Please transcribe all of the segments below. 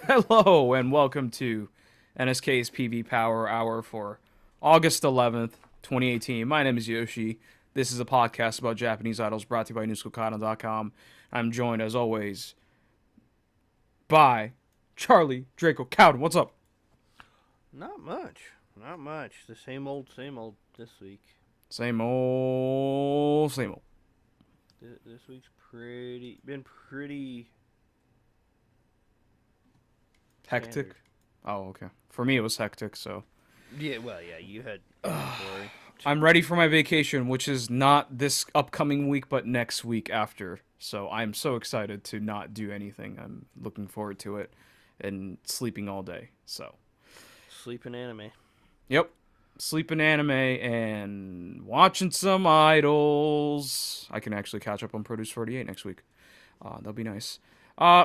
Hello and welcome to NSK's PV Power Hour for August 11th, 2018. My name is Yoshi. This is a podcast about Japanese idols brought to you by Schook Kaidan.com. I'm joined, as always, by Charlie Draco Cowden. What's up? Not much. Not much. The same old this week. Same old, same old. This week's been pretty Hectic? standard. Oh, okay. For me, it was hectic, so. Yeah, well, yeah, you had inventory. I'm ready for my vacation, which is not this upcoming week, but next week after. So I'm so excited to not do anything. I'm looking forward to it and sleeping all day. So, Sleeping anime. yep. Sleeping anime and watching some idols. I can actually catch up on Produce 48 next week. That'll be nice.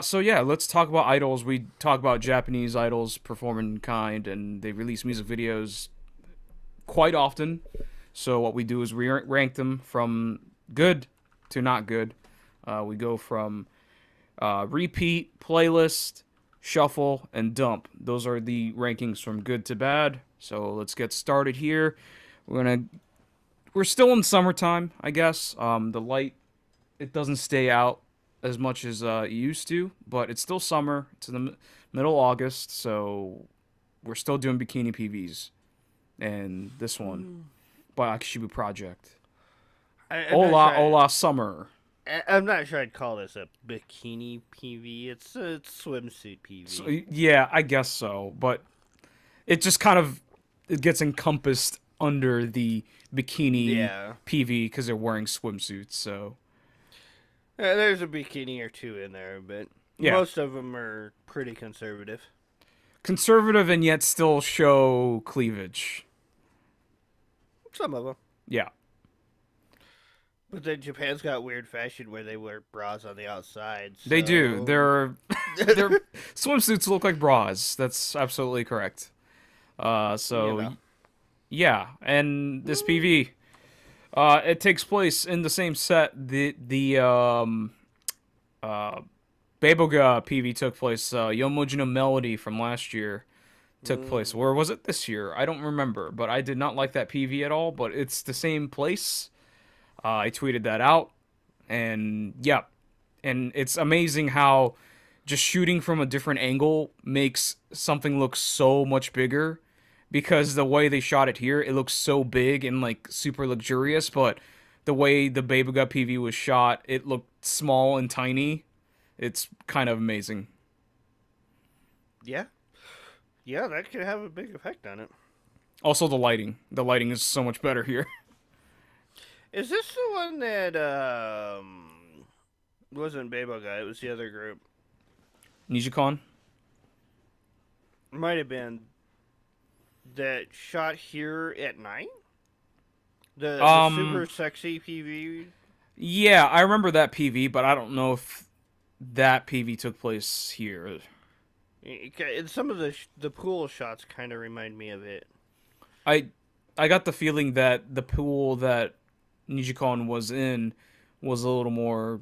So yeah, let's talk about idols. We talk about Japanese idols performing in kind, and they release music videos quite often. So what we do is we rank them from good to not good. We go from repeat, playlist, shuffle, and dump. Those are the rankings from good to bad. So let's get started here. We're still in summertime, I guess. The light it doesn't stay out as much as it used to, but it's still summer. It's in the middle of August, so we're still doing bikini PVs. And this one by Akishibu Project. I'm not Hola, sure. hola, summer. I'm not sure I'd call this a bikini PV. It's swimsuit PV. So, yeah, I guess so, but it just kind of it gets encompassed under the bikini Yeah. PV because they're wearing swimsuits. So There's a bikini or two in there, but yeah, most of them are pretty conservative. conservative and yet still show cleavage. Some of them. Yeah, But then Japan's got weird fashion where they wear bras on the outside. they do. So Their swimsuits look like bras. That's absolutely correct. you So know. yeah, and this PV, it takes place in the same set. The uh Beiboga PV took place. Yomoji no Melody from last year took place. Or was it this year? I don't remember, but I did not like that PV at all. But it's the same place. I tweeted that out, and yeah, and it's amazing how just shooting from a different angle makes something look so much bigger. Because the way they shot it here, it looks so big and like super luxurious, but the way the Beibuga PV was shot, it looked small and tiny. It's kind of amazing. Yeah. Yeah, that could have a big effect on it. Also, the lighting. The lighting is so much better here. Is this the one that wasn't Babo guy, it was the other group. Nijicon? Might have been that shot here at night? The super Um, sexy PV. yeah, I remember that PV, but I don't know if that PV took place here. Some of the pool shots kind of remind me of it. I I got the feeling that the pool that Nijicon was in was a little more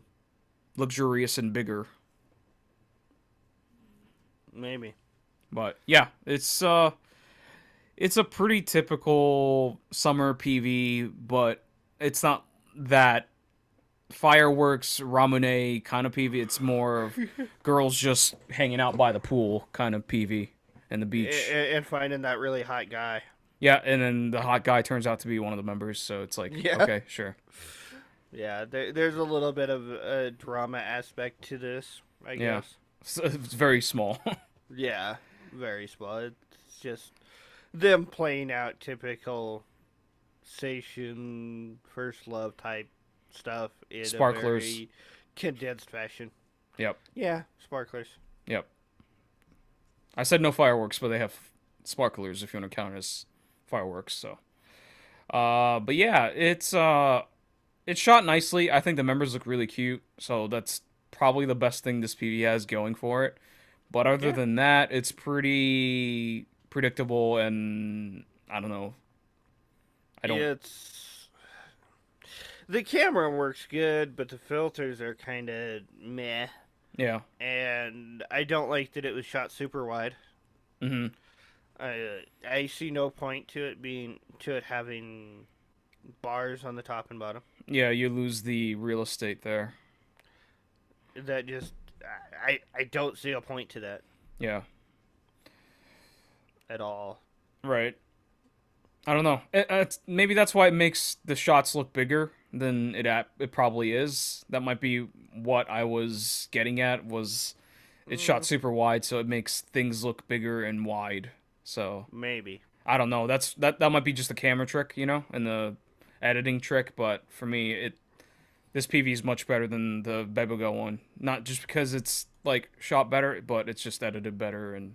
luxurious and bigger. Maybe. But yeah, it's a pretty typical summer PV, but it's not that fireworks Ramune kind of PV. It's more of girls just hanging out by the pool kind of PV and the beach. And finding that really hot guy. Yeah, and then the hot guy turns out to be one of the members, so it's like, Yeah. okay, sure. Yeah, there's a little bit of a drama aspect to this, I Yeah. guess. It's very small. Yeah, very small. It's just them playing out typical Station first love type stuff in a Sparklers. very condensed fashion. Yep. Yeah, sparklers. Yep. I said no fireworks, but they have sparklers if you want to count as fireworks. So, but yeah, it's shot nicely. I think the members look really cute, so that's probably the best thing this PV has going for it. But other Yeah, than that, it's pretty predictable, and I don't know. I don't. it's the camera works good, but the filters are kind of meh. Yeah. and I don't like that it was shot super wide. Hmm. I see no point to it having bars on the top and bottom. Yeah, you lose the real estate there. That just I don't see a point to that Yeah. at all. Right. I don't know. Maybe that's why it makes the shots look bigger than it probably is. That might be what I was getting at. Was it's shot Mm, super wide, so it makes things look bigger and wide. So maybe. I don't know. That might be just a camera trick, and the editing trick. But for me, this PV is much better than the Bebuga one. Not just because it's like shot better, but it's just edited better, and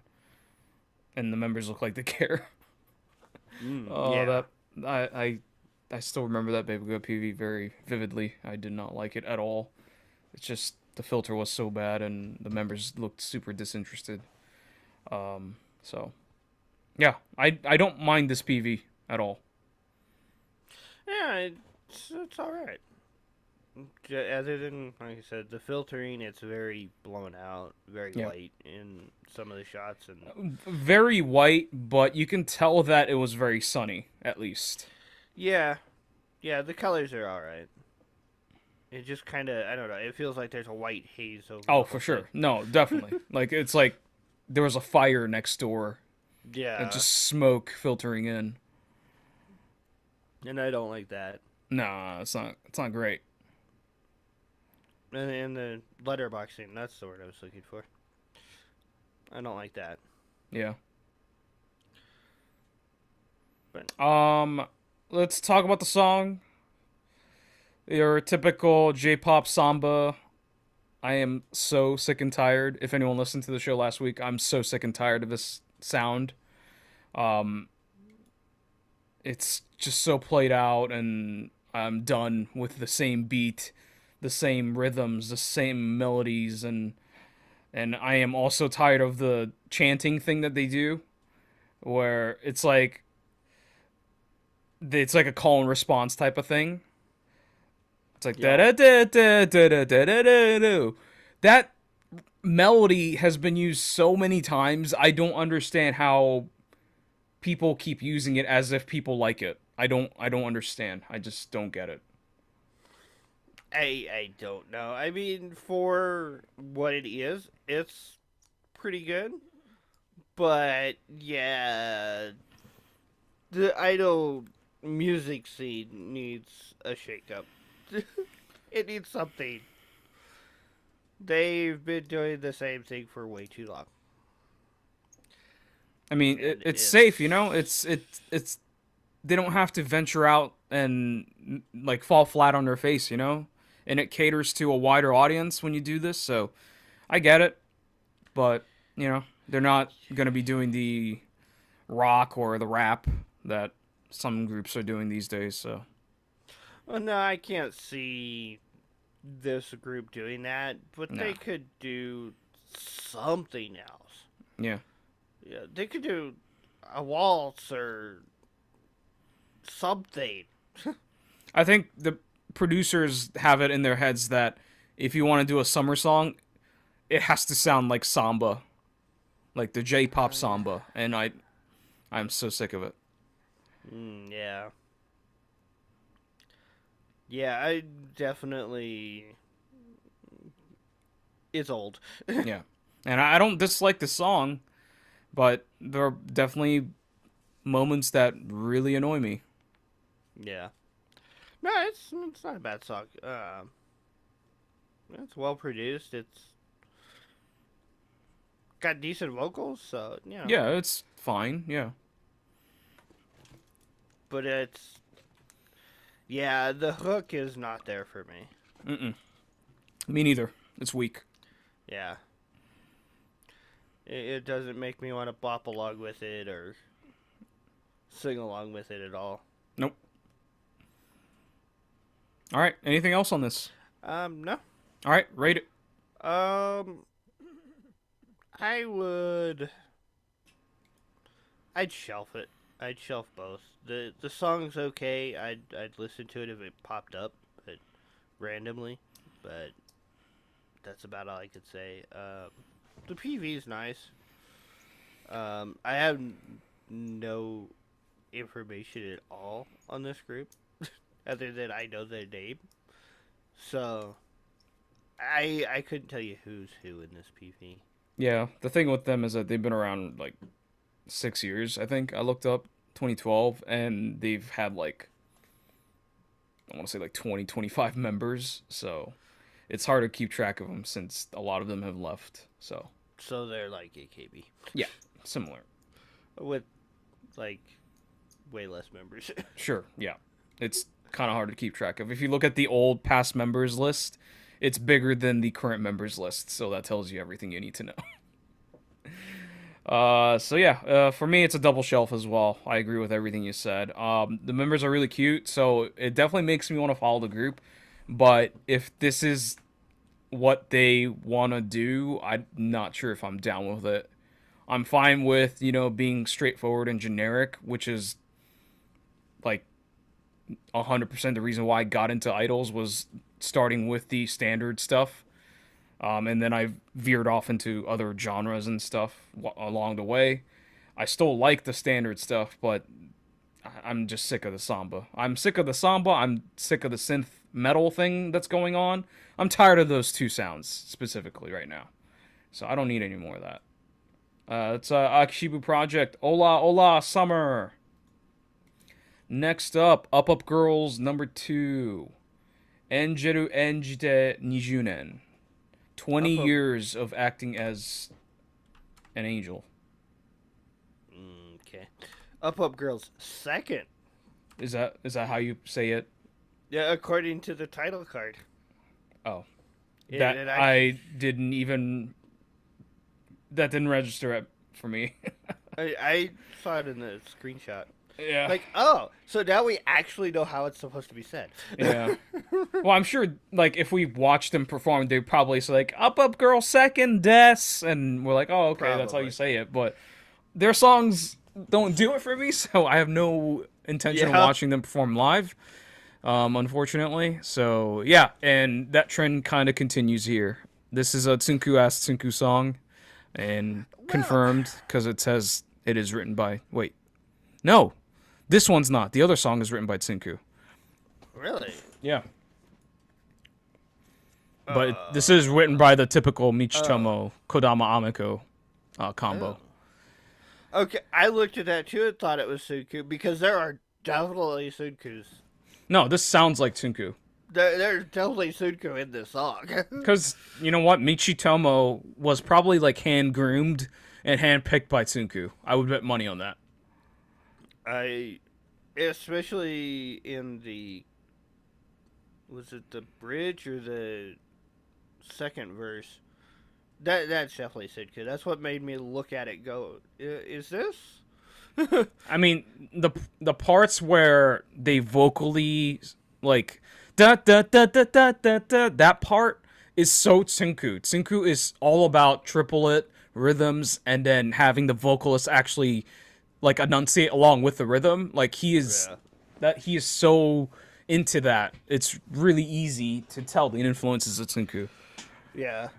the members look like they care. Oh, Yeah. that I still remember that Bebuga PV very vividly. I did not like it at all. It's just the filter was so bad, and the members looked super disinterested. So yeah, I don't mind this PV at all. Yeah, it's all right. Other than, like I said, the filtering, it's very blown out, very Yeah, white in some of the shots, and very white, but you can tell that it was very sunny at least. yeah, yeah, the colors are all right. It just kind of, I don't know. It feels like there's a white haze over Oh, the for whole thing. sure. No, definitely. Like it's like there was a fire next door and Yeah, just smoke filtering in. and I don't like that. Nah, it's not. It's not great. And the letterboxing, that's the word I was looking for. I don't like that. Yeah. But Um, let's talk about the song. Your typical J-pop samba. I am so sick and tired. If anyone listened to the show last week, I'm so sick and tired of this sound. Um, it's just so played out, and I'm done with the same beat, the same rhythms, the same melodies, and I am also tired of the chanting thing that they do, where it's like a call and response type of thing. It's like da yep. da da da da da da da da. That melody has been used so many times. I don't understand how people keep using it as if people like it. I don't understand. I just don't get it. I don't know. I mean, for what it is, it's pretty good. But yeah, the idol music scene needs a shakeup. It needs something. They've been doing the same thing for way too long, I mean, and it's safe, it's It's they don't have to venture out and like fall flat on their face. And it caters to a wider audience when you do this. So I get it, but they're not gonna be doing the rock or the rap that some groups are doing these days. So well, no, I can't see this group doing that, but nah, they could do something else. yeah. Yeah, they could do a waltz or something. I think the producers have it in their heads that if you want to do a summer song, it has to sound like samba, like the J-pop samba, and I'm so sick of it. Yeah. Yeah, I definitely. It's old. Yeah, and I don't dislike the song, but there are definitely moments that really annoy me. Yeah. No, it's not a bad song. It's well produced. It's got decent vocals, so Yeah, it's fine. Yeah. But it's yeah, the hook is not there for me. Mm-mm. Me neither. It's weak. Yeah, it doesn't make me want to bop along with it or sing along with it at all. Nope. All right. Anything else on this? No. All right. Rate it. Um, I would. I'd shelf it. I'd shelf both. The song's okay. I'd listen to it if it popped up, but randomly. But that's about all I could say. The PV is nice. I have no information at all on this group, other than I know their name. So I couldn't tell you who's who in this PV. Yeah, the thing with them is that they've been around like 6 years, I think. I looked up 2012, and they've had like, I want to say like 20, 25 members. So it's hard to keep track of them since a lot of them have left. So So they're like AKB yeah, similar. with like way less members. Sure, yeah. It's kind of hard to keep track of. If you look at the old past members list, it's bigger than the current members list. So that tells you everything you need to know. So yeah, for me, it's a double shelf as well. I agree with everything you said. The members are really cute, so it definitely makes me want to follow the group. But if this is what they want to do, I'm not sure if I'm down with it. I'm fine with, being straightforward and generic, which is like 100% the reason why I got into idols was starting with the standard stuff. And then I veered off into other genres and stuff along the way. I still like the standard stuff, but I'm just sick of the samba. I'm sick of the samba. I'm sick of the synth metal thing that's going on. I'm tired of those two sounds specifically right now. So I don't need any more of that. It's Akishibu Project. Hola, hola, summer. Next up Girls number 2. Enjeru Enjite Nijunen. 20 Up. years of acting as an angel. Okay. Up Girls second. Is that how you say it? Yeah, according to the title card. Oh. It I didn't even... That didn't register for me. I saw it in the screenshot. Yeah. Like, oh, so now we actually know how it's supposed to be said. Yeah. Well, I'm sure, like, if we watched them perform, they'd probably say, like, up, girl, second, des. And we're like, oh, okay, Probably. that's how you say it. But their songs don't do it for me, so I have no intention of watching them perform live, unfortunately. So, yeah, and that trend kind of continues here. This is a Tsunku Ask Tsunku song, and confirmed, because it says it is written by... Wait. No. This one's not. The other song is written by Tsunku. Really? Yeah. But this is written by the typical Michitomo Kodama Amiko combo. Okay, I looked at that too and thought it was Sunku because there are definitely Sunkus. No, this sounds like Tsunku. There's definitely Sunku in this song. Because, you know what? Michitomo was probably like hand-groomed and hand-picked by Tsunku. I would bet money on that. Especially in the, was it the bridge or the second verse? That's definitely Sidka. That's what made me look at it. Go, is this? I mean, the parts where they vocally like da da da da da da da, that part is so Tsunku. Tsunku is all about triplet rhythms and then having the vocalist actually like enunciate along with the rhythm. Like he is so into that. It's really easy to tell the influences of Tsunku. Yeah.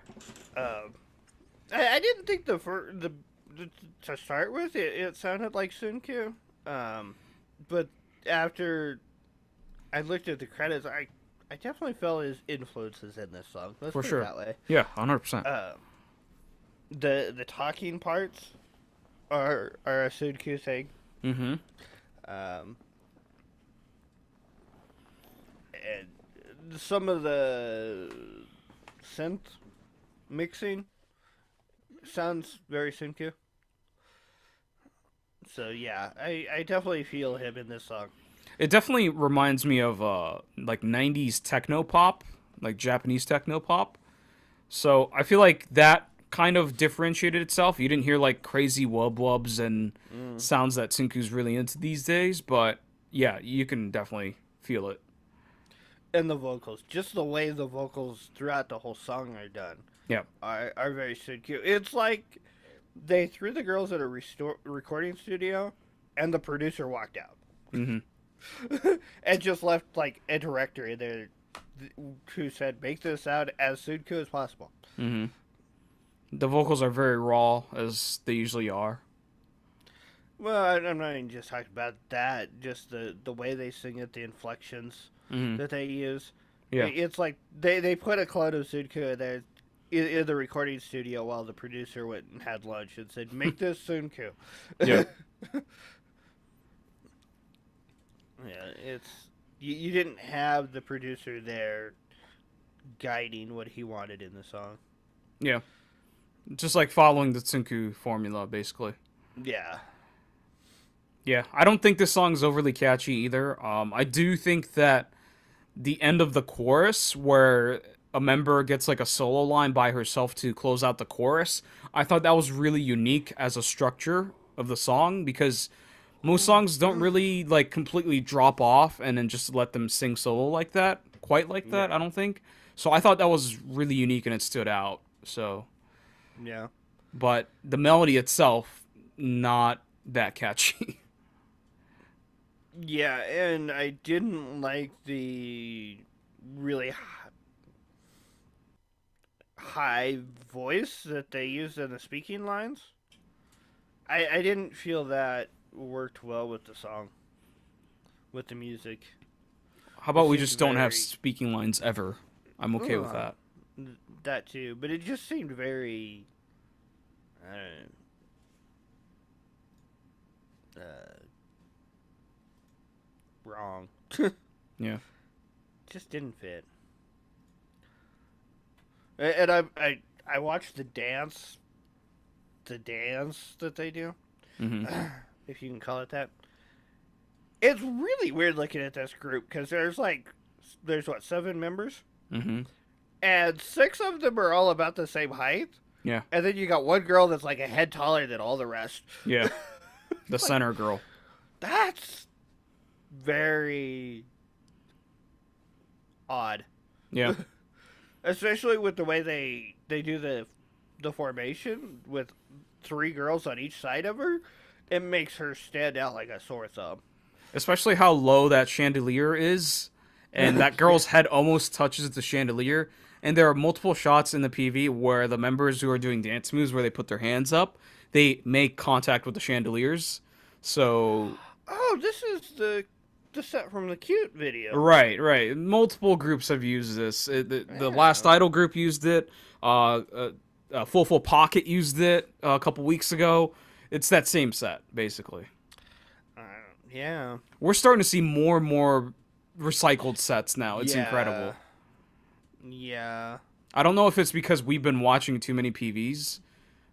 I didn't think to start with it sounded like Sunku. But after I looked at the credits, I definitely felt his influences in this song. Let's For put sure. it that way. Yeah, 100%. The talking parts are a Sunku thing. Mm-hmm. And some of the synth mixing sounds very Sunku. So yeah, I definitely feel him in this song. It definitely reminds me of like 90s techno pop, like Japanese techno pop. So I feel like that kind of differentiated itself. You didn't hear like crazy wub-wubs and sounds that Tsunku's really into these days, but yeah, you can definitely feel it. And the vocals, just the way the vocals throughout the whole song are done, are very Sunku. It's like they threw the girls at a recording studio, and the producer walked out. Mm-hmm. And just left like a director in there who said, make this out as Sunku as possible. Mm-hmm. The vocals are very raw, as they usually are. Well, I'm not even just talking about that. Just the way they sing it, the inflections Mm-hmm. that they use. Yeah. It's like they put a clone of Sunku there in the recording studio while the producer went and had lunch and said, make this Sunku. Yeah. Yeah, you didn't have the producer there guiding what he wanted in the song. Yeah. Just like following the Tsunku formula, basically. Yeah. Yeah, I don't think this song's overly catchy either. I do think that the end of the chorus, where a member gets like a solo line by herself to close out the chorus, I thought that was really unique as a structure of the song, because most songs don't really like completely drop off and then just let them sing solo like that, quite like that, Yeah. I don't think. So I thought that was really unique and it stood out. So, Yeah. but the melody itself, not that catchy. Yeah, and I didn't like the really high voice that they used in the speaking lines. I didn't feel that worked well with the song, with the music. How It about we seemed just don't have very speaking lines ever? I'm okay with that. that too, but it just seemed very wrong. Yeah. Just didn't fit. And I watched the dance that they do, Hmm. if you can call it that. It's really weird looking at this group because there's what, 7 members, Hmm. and 6 of them are all about the same height, Yeah. and then you got one girl that's like a head taller than all the rest. Yeah. The Like, center girl. that's very odd, Yeah. especially with the way they do the formation with 3 girls on each side of her. It makes her stand out like a sore thumb. Especially how low that chandelier is, and that girl's head almost touches the chandelier. And there are multiple shots in the PV where the members who are doing dance moves, where they put their hands up, they make contact with the chandeliers. So Oh, this is the set from the cute video. right, right. Multiple groups have used this. The Last Yeah. Idol group used it. Full Pocket used it a couple weeks ago. It's that same set, basically. Uh, yeah. We're starting to see more and more recycled sets now. It's Yeah. incredible. Yeah. I don't know if it's because we've been watching too many PVs,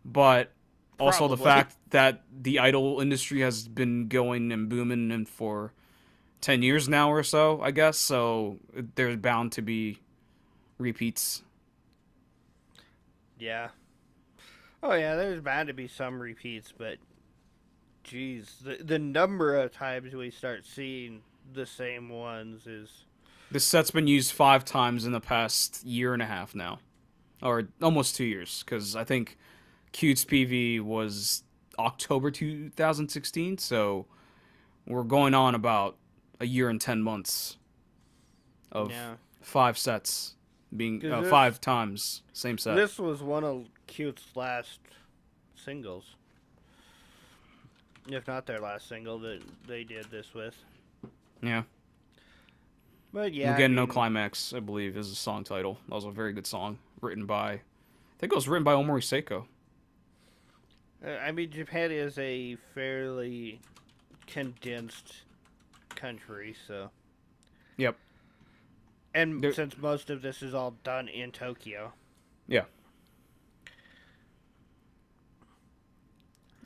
but also the Probably. fact that the idol industry has been going and booming and for 10 years now or so, I guess. So there's bound to be repeats. Yeah. Oh yeah, there's bound to be some repeats, but geez, the number of times we start seeing the same ones is This set's been used 5 times in the past year and a half now, or almost 2 years, because I think Cute's PV was October 2016, so we're going on about a year and 10 months of yeah. 5 sets being 'Cause this- 5 times same set. This was one of Cute's last singles, if not their last single that they did this with. Yeah, But yeah, Again, No Climax, I believe, is the song title. That was a very good song, written by, I think it was written by Omori Seiko. I mean, Japan is a fairly condensed country, so. Yep. And There- since most of this is all done in Tokyo. Yeah.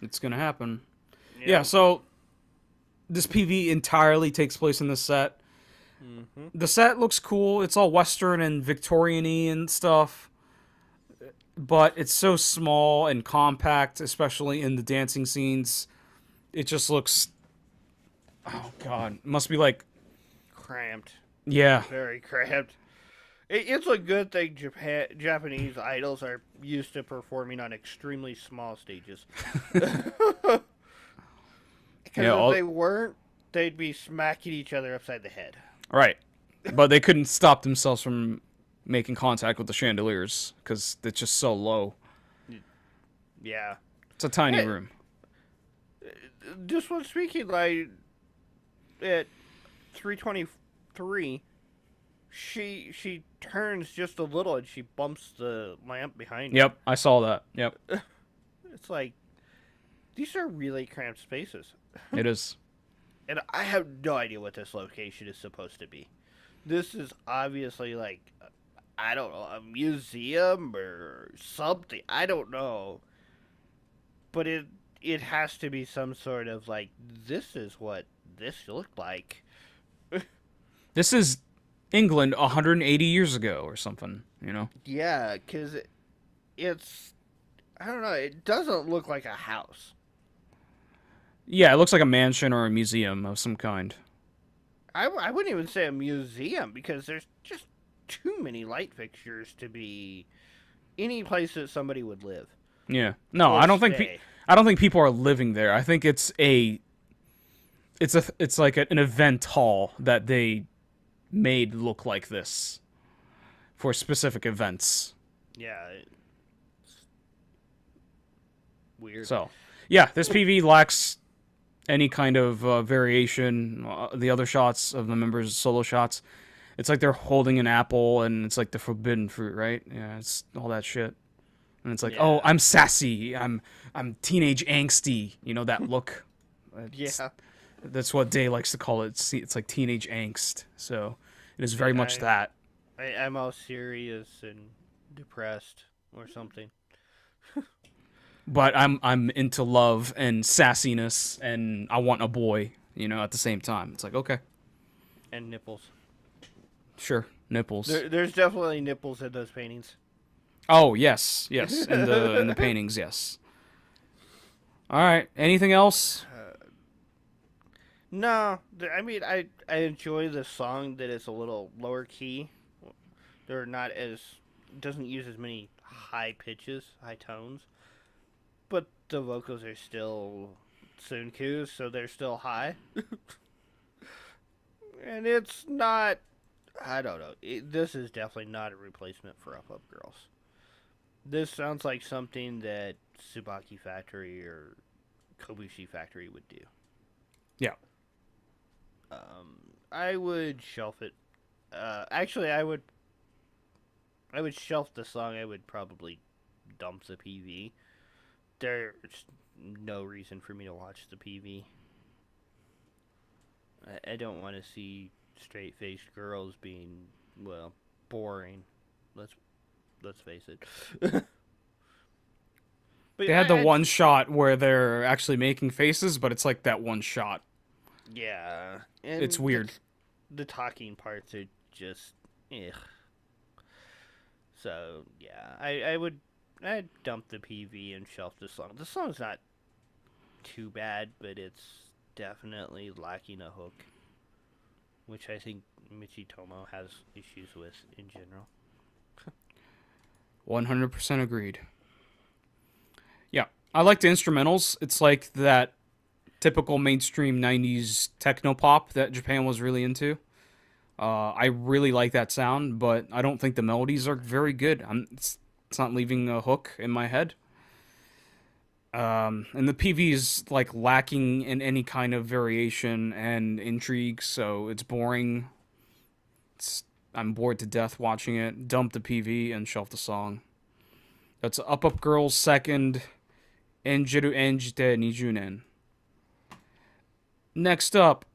It's gonna happen. Yeah, so this PV entirely takes place in the set. Mm-hmm. The set looks cool. It's all Western and Victorian-y and stuff. But it's so small and compact, especially in the dancing scenes. It just looks... Oh, God. It must be like... Cramped. Yeah. Very cramped. It's a good thing Japanese idols are used to performing on extremely small stages. Because Yeah, if they weren't, they'd be smacking each other upside the head. Right. but they couldn't stop themselves from making contact with the chandeliers because it's just so low. Yeah. It's a tiny Hey, room. this one speaking like at 3:23, she turns just a little and she bumps the lamp behind her. Yep, I saw that. Yep, It's like these are really cramped spaces, it is. and I have no idea what this location is supposed to be. This is obviously like I don't know, a museum or something. I don't know, but it has to be some sort of like this is what this looked like. This is England 180 years ago or something, you know? Yeah, because it's I don't know. It doesn't look like a house. Yeah, it looks like a mansion or a museum of some kind. I wouldn't even say a museum because there's just too many light fixtures to be any place that somebody would live Yeah. No, or stay. I don't think people are living there. I think it's like an event hall that they made look like this for specific events. Yeah, it's weird. So, yeah, this PV lacks any kind of variation. The other shots of the members' solo shots, it's like they're holding an apple and it's like the forbidden fruit, right? Yeah, it's all that shit. And it's like, oh, Yeah, I'm sassy. I'm teenage angsty. You know that look. It's, yeah. that's what Day likes to call it. It's like teenage angst. So it is very much I, that. I'm all serious and depressed or something. But I'm into love and sassiness, and I want a boy. You know, at the same time, it's like okay, And nipples. sure, nipples. There's definitely nipples in those paintings. Oh yes, yes, in the paintings, yes. All right. Anything else? No, I mean I enjoy the song that is a little lower key. They're not as doesn't use as many high pitches, high tones, but the vocals are still Sunku, so they're still high. And it's not. I don't know. This is definitely not a replacement for Up Up Girls. This sounds like something that Tsubaki Factory or Kobushi Factory would do. Yeah. I would shelf it. Actually, I would shelf the song. I would probably dump the PV. There's no reason for me to watch the PV. I don't want to see straight faced girls being well boring. Let's let's face it. But They had the one shot where they're actually making faces, but it's like that one shot. yeah, It's and weird. the talking parts are just ugh. So yeah, I'd dump the PV and shelf the song. The song's not too bad, but it's definitely lacking a hook, which I think Michitomo has issues with in general. 100% agreed. Yeah. I like the instrumentals. It's like that typical mainstream 90s techno pop that Japan was really into. I really like that sound, but I don't think the melodies are very good. It's not leaving a hook in my head. And the PV is like lacking in any kind of variation and intrigue, so it's boring. I'm bored to death watching it. Dump the PV and shelf the song. That's Up Up Girls second, Enjiru Enjite Nijunen. Next up,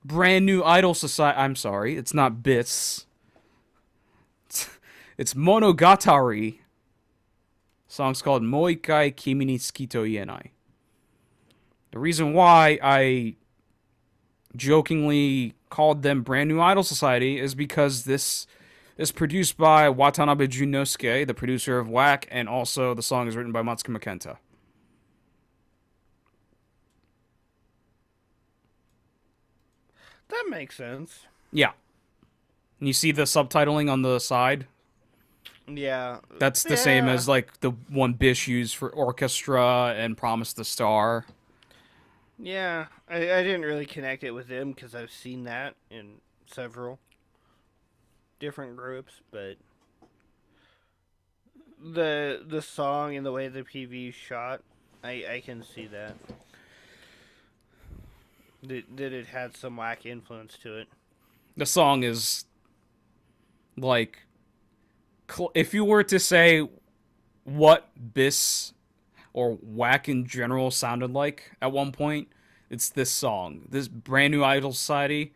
brand new Idol Society. I'm sorry, it's not Bits. It's Monogatari. Song's called Moikai Kimi ni Tsuki to Ienai. The reason why I jokingly called them Brand New Idol Society is because this is produced by Watanabe Junosuke, the producer of Whack, and also the song is written by Matsukima Kenta. That makes sense. Yeah. And you see the subtitling on the side? Yeah, That's the same yeah, as like the one Bish used for Orchestra and Promise the Star. yeah. I didn't really connect it with them because I've seen that in several. different groups, but the song and the way the PV shot, I can see that. That it had some whack influence to it. The song is like, if you were to say what Bis or Whack in general sounded like at one point, it's this song. This brand new Idol Society,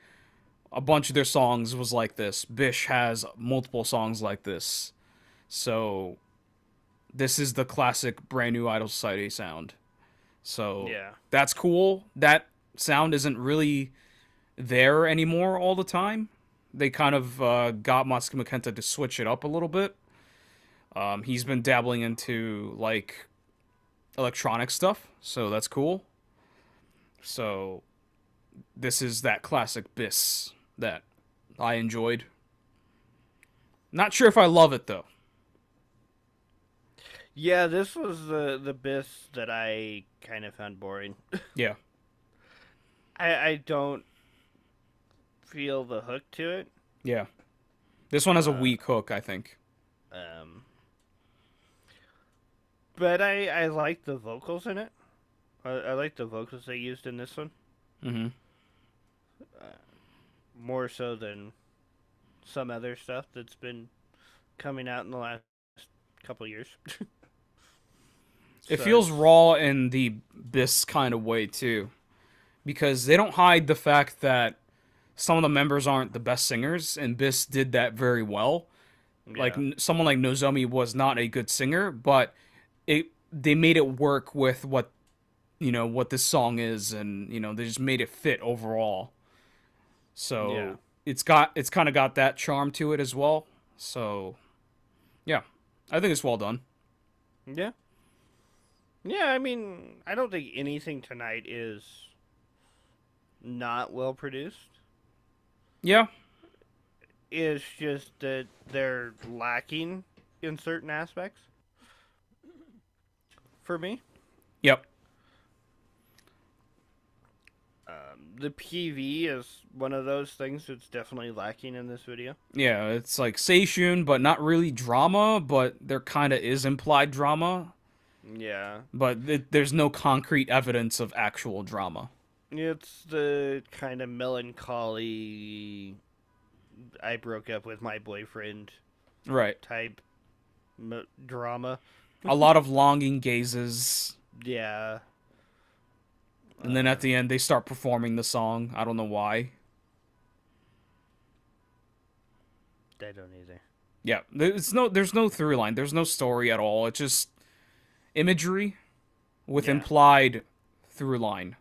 a bunch of their songs was like this. Bish has multiple songs like this. So this is the classic brand new Idol Society sound. So Yeah. that's cool. That sound isn't really there anymore all the time. They kind of got Matsuki Makenta to switch it up a little bit. He's been dabbling into like electronic stuff, so that's cool. So this is that classic Bis that I enjoyed. Not sure if I love it though. Yeah, this was the Biss that I kind of found boring. Yeah. I don't feel the hook to it. Yeah. This one has a Uh, weak hook, I think. um, but I like the vocals in it. I like the vocals they used in this one Mm-hmm. more so than some other stuff that's been coming out in the last couple of years. It So feels it's raw in the Bis kind of way too, because they don't hide the fact that some of the members aren't the best singers, and Bis did that very well. Like yeah, someone like Nozomi was not a good singer, but they made it work with what what this song is, and they just made it fit overall. yeah, So it's kind of got that charm to it as well. So yeah, I think it's well done. yeah, yeah. I mean, I don't think anything tonight is not well produced. Yeah, It's just that they're lacking in certain aspects for me. yep, The PV is one of those things that's definitely lacking in this video. yeah. It's like Seishun, but not really drama. But there kind of is implied drama, Yeah, but there's no concrete evidence of actual drama. it's the kind of melancholy. I broke up with my boyfriend Right. type drama. A lot of longing gazes, Yeah, and then at the end they start performing the song. I don't know why. I don't either. Yeah, there's no through line. There's no story at all. It's just imagery with Yeah, implied through line.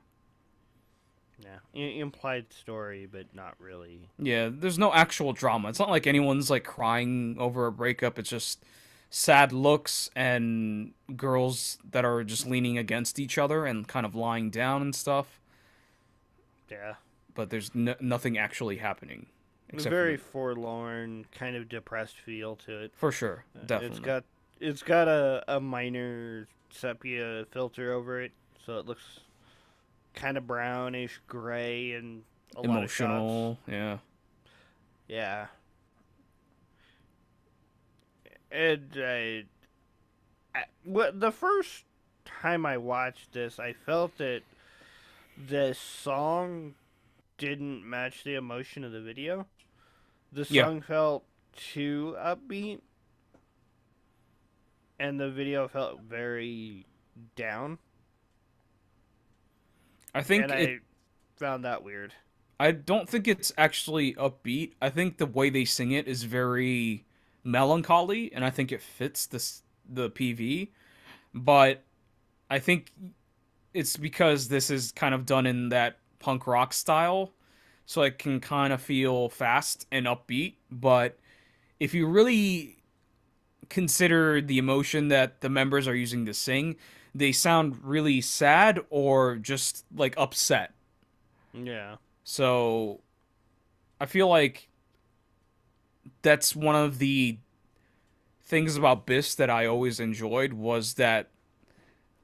yeah. Implied story, but not really. Yeah, there's no actual drama. It's not like anyone's like crying over a breakup. It's just sad looks and girls that are just leaning against each other and kind of lying down and stuff. Yeah, But there's nothing actually happening except very for forlorn, kind of depressed feel to it. for sure, It's definitely got a minor sepia filter over it, so it looks kind of brownish gray and a lot of shots. emotional. Yeah, Yeah, and the first time I watched this, I felt that the song didn't match the emotion of the video. The yeah. song felt too upbeat, and the video felt very down, I think and I found that weird. I don't think it's actually upbeat. I think the way they sing it is very melancholy, and I think it fits the PV. But I think it's because this is kind of done in that punk rock style, so it can kind of feel fast and upbeat. But if you really consider the emotion that the members are using to sing, they sound really sad or just like upset. Yeah, So I feel like that's one of the things about Bis that I always enjoyed was that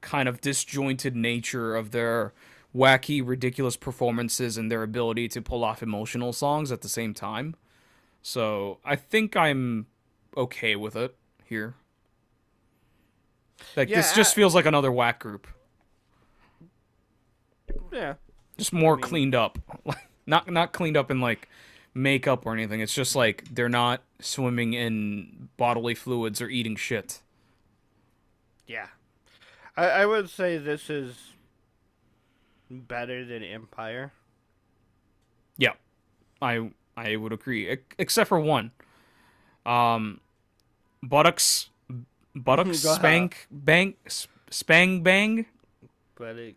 kind of disjointed nature of their wacky, ridiculous performances and their ability to pull off emotional songs at the same time. So I think I'm okay with it here. Like this Yeah, just feels like another whack group, yeah. just I more mean, cleaned up. Not cleaned up in like makeup or anything. It's just like they're not swimming in bodily fluids or eating shit. yeah. I would say this is better than Empire. Yeah, I would agree, except for one. Um, buttocks buttocks But spang bang. it,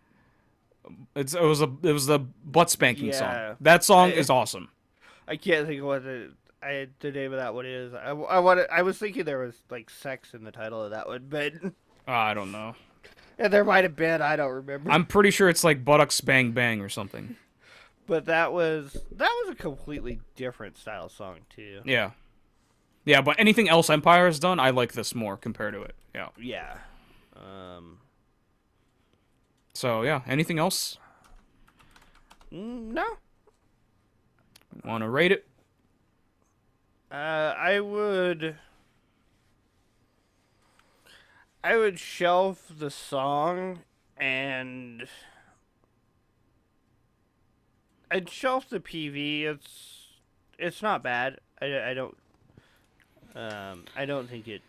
It was the butt spanking song. yeah. That song I is awesome. I can't think of what the name of that one is. I was thinking there was like sex in the title of that one, but I don't know. and there might have been. I don't remember. I'm pretty sure it's like buttocks bang bang or something. But that was a completely different style song too. Yeah. Yeah, but anything else Empire has done, I like this more compared to it. Yeah. Yeah. Um. So yeah, anything else? No. Want to rate it? I would. I would shelf the song and I'd shelf the PV. It's not bad. I don't think it.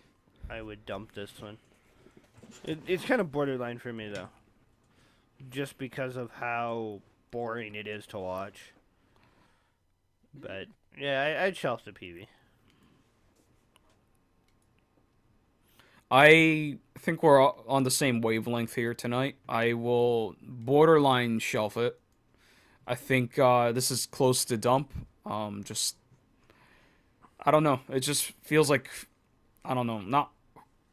I would dump this one. It's kind of borderline for me though, just because of how boring it is to watch. But yeah, I'd shelf the PV. I think we're on the same wavelength here tonight. I will borderline shelf it. I think this is close to dump. Just I don't know. It just feels like I don't know. Not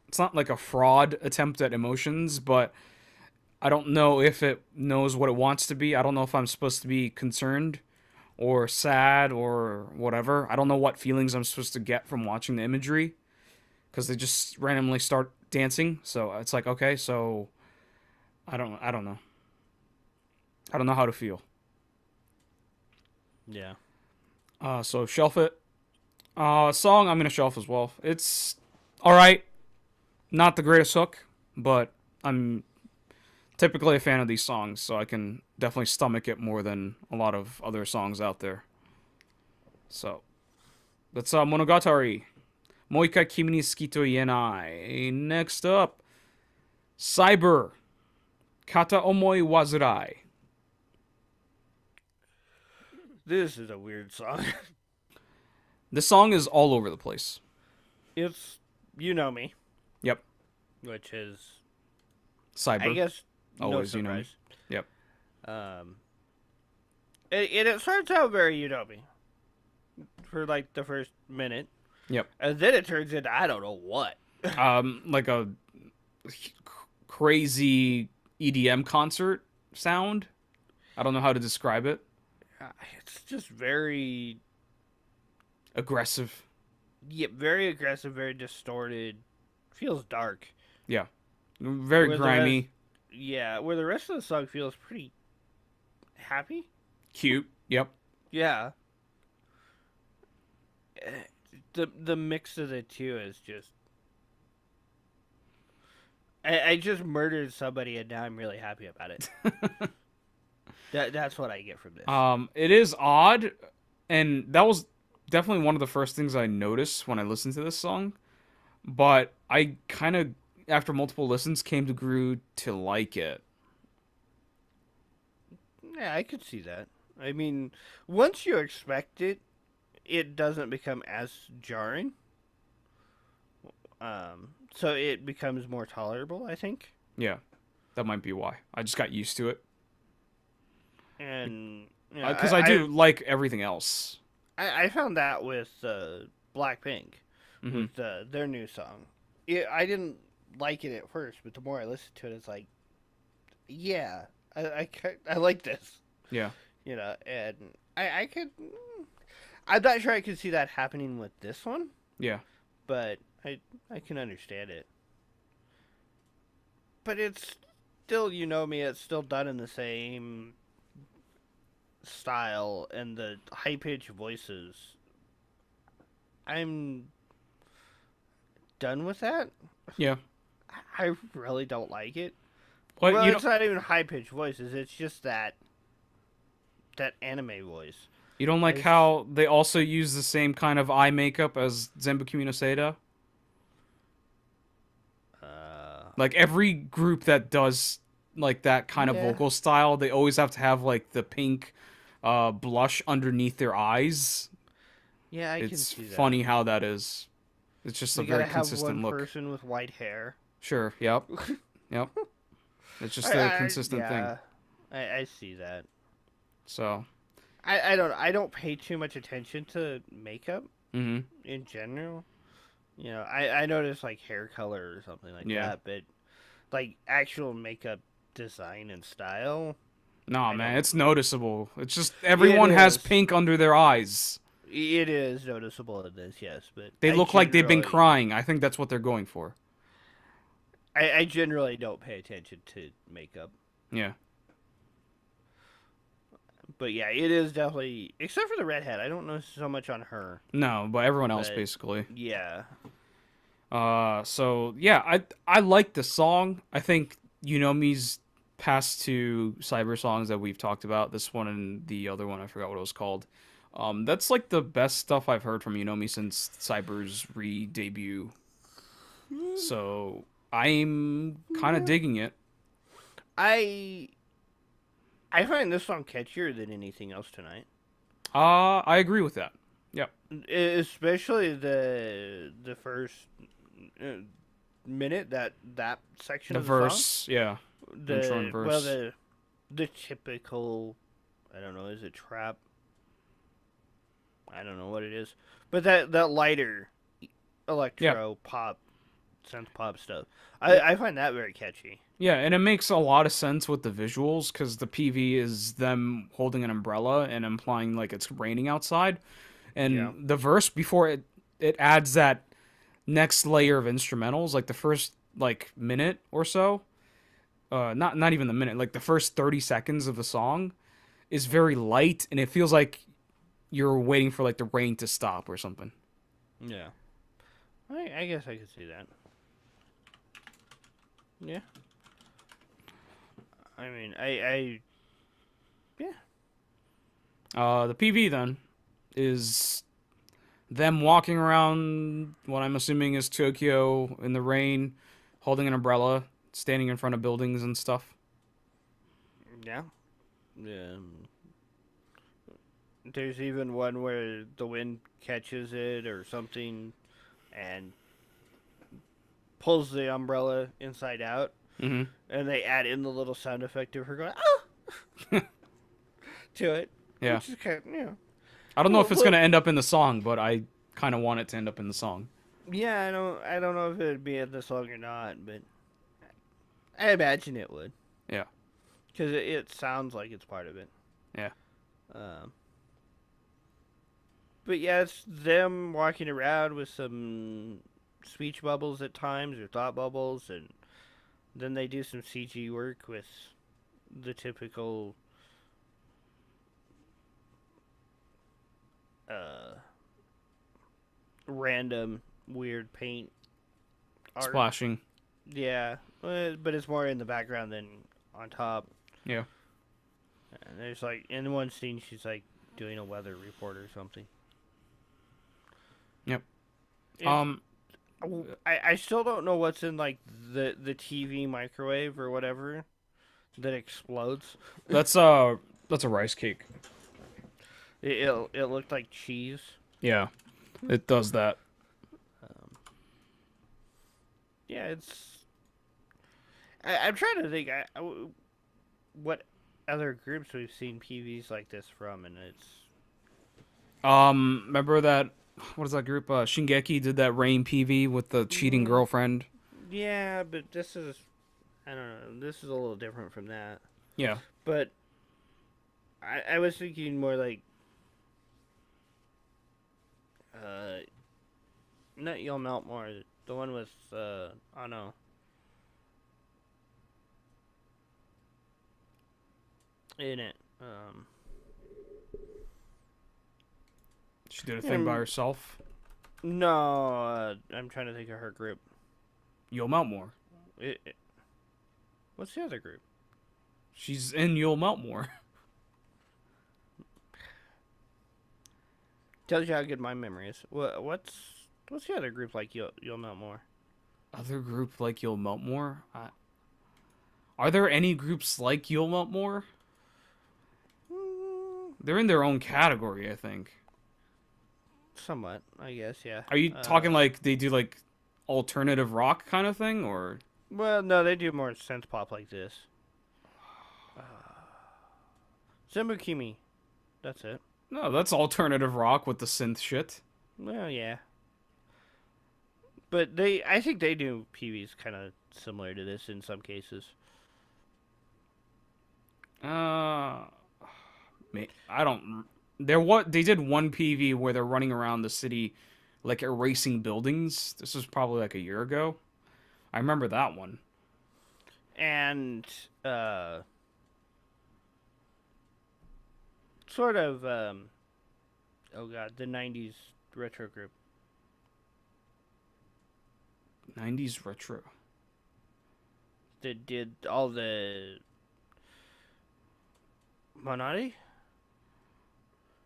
it's not like a fraud attempt at emotions, but I don't know if it knows what it wants to be. I don't know if I'm supposed to be concerned or sad or whatever. I don't know what feelings I'm supposed to get from watching the imagery because they just randomly start dancing. So it's like, okay, so I don't know. I don't know how to feel. Yeah. So shelf it. Song I'm gonna shelf as well. It's all right. Not the greatest hook, but I'm typically a fan of these songs, so I can definitely stomach it more than a lot of other songs out there. So that's Monogatari. Moika Kimi ni Suki to Ienai. Next up, Cyber. Kata Omoi Wazurai. This is a weird song. This song is all over the place. It's you know me, Yep. which is I Cyber. guess no Always, you know me. surprise. Yep. Um, it starts out very you know me for like the first minute, Yep. and then it turns into I don't know what. Like a crazy EDM concert sound. I don't know how to describe it. It's just very Aggressive. yeah, very aggressive, very distorted. Feels dark. Yeah. Very Where the grimy. yeah, where the rest of the song feels pretty happy. Cute. Yep. Yeah. The mix of the two is just I just murdered somebody and now I'm really happy about it. That's what I get from this. It is odd, and that was definitely one of the first things I noticed when I listened to this song. But I kind of, after multiple listens, came to grew to like it. Yeah, I could see that. I mean, once you expect it, it doesn't become as jarring. So it becomes more tolerable, I think. Yeah, that might be why. I just got used to it And because I do like everything else. I found that with Blackpink, Hmm. with their new song. I didn't like it at first, but the more I listened to it, it's like, yeah, I like this, Yeah. and I could. I'm not sure I could see that happening with this one, Yeah. but I can understand it. But it's still, you know me, it's still done in the same style, and the high pitched voices I'm done with that. Yeah. I really don't like it. What Well, you it's don't not even high pitched voices. It's just that anime voice. you don't like It's how they also use the same kind of eye makeup as Zenbukumi no Seida? uh Like every group that does like that kind of yeah, vocal style, they always have to have like the pink blush underneath their eyes. yeah, I can It's see that. funny how that is. It's just a They very gotta have one consistent look. person with white hair. Sure, yep. Yep. It's just a consistent thing. Yeah, I see that. So, I don't pay too much attention to makeup mhm. in general. I notice like hair color or something like Yeah. that, but like actual makeup design and style, Nah, I man, don't. it's noticeable. It's just It everyone has is. pink under their eyes. It is noticeable in this, yes, but They look like they've been crying. I think that's what they're going for. I generally don't pay attention to makeup. Yeah. But yeah, it is definitely except for the redhead. I don't know so much on her, No, but everyone else but basically. yeah, So yeah, I like the song. I think Yunomi's past two cyber songs that we've talked about, this one and the other one, I forgot what it was called. That's like the best stuff I've heard from Yunomi since Cyber's re-debut. So I'm kind of yeah. digging it. I I find this song catchier than anything else tonight. I agree with that. Yep. Especially the first uh, minute that section The of the song. verse, yeah, intro and verse. The typical, I don't know, is it trap? I don't know what it is, but that lighter Yeah. electro pop synth pop stuff. It, I find that very catchy. yeah, and it makes a lot of sense with the visuals because the PV is them holding an umbrella and implying like it's raining outside. Yeah. And the verse before it adds that next layer of instrumentals, like the first like minute or so, not even the minute, like the first 30 seconds of the song is very light and it feels like you're waiting for like the rain to stop or something. Yeah. I guess I could see that. Yeah. I mean, yeah. The PV then is them walking around what I'm assuming is Tokyo in the rain, holding an umbrella, standing in front of buildings and stuff. Yeah. Yeah. There's even one where the wind catches it or something and pulls the umbrella inside out, Mm-hmm. and they add in the little sound effect of her going ah to it, Yeah. which is kind of I don't know if it's little, gonna end up in the song, but I kind of want it to end up in the song. yeah. I don't know if it'd be in the song or not, but I imagine it would Yeah. because it sounds like it's part of it. Yeah. Um, but yeah, it's them walking around with some speech bubbles at times or thought bubbles, and then they do some CG work with the typical uh, random weird paint art. Splashing. Yeah, but it's more in the background than on top. Yeah. And there's like in one scene she's like doing a weather report or something. Yep. It, Um. I still don't know what's in like the TV microwave or whatever that explodes. That's a rice cake. It looked like cheese. Yeah. It does that. Um, yeah, it's. I'm trying to think. What other groups we've seen PVs like this from, and it's. Remember that? What is that group? Shingeki did that Rain PV with the cheating Mm, girlfriend. yeah, but this is. I don't know. This is a little different from that. Yeah. But I was thinking more like. Not You'll Melt More. The one with. Oh no. In it. She did a thing by Um, herself. No, I'm trying to think of her group. You'll Melt More. What's the other group? She's in You'll Melt More. Tells you how good my memory is. What's the other group like? You'll know more. Other group like You'll Melt More? Are there any groups like You'll Melt More? Mm, They're in their own category, I think. somewhat, I guess. Yeah. Are you talking like they do like alternative rock kind of thing, or? Well, no, they do more synth pop like this. Uh, Zembukimi. That's it. No, that's alternative rock with the synth shit. Well, yeah. But I think they do PVs kind of similar to this in some cases. Uh, I don't. They did one PV where they're running around the city, like erasing buildings. This was probably like a year ago. I remember that one. And sort of oh god, the '90s retro group. 90s retro. That did all the Monati?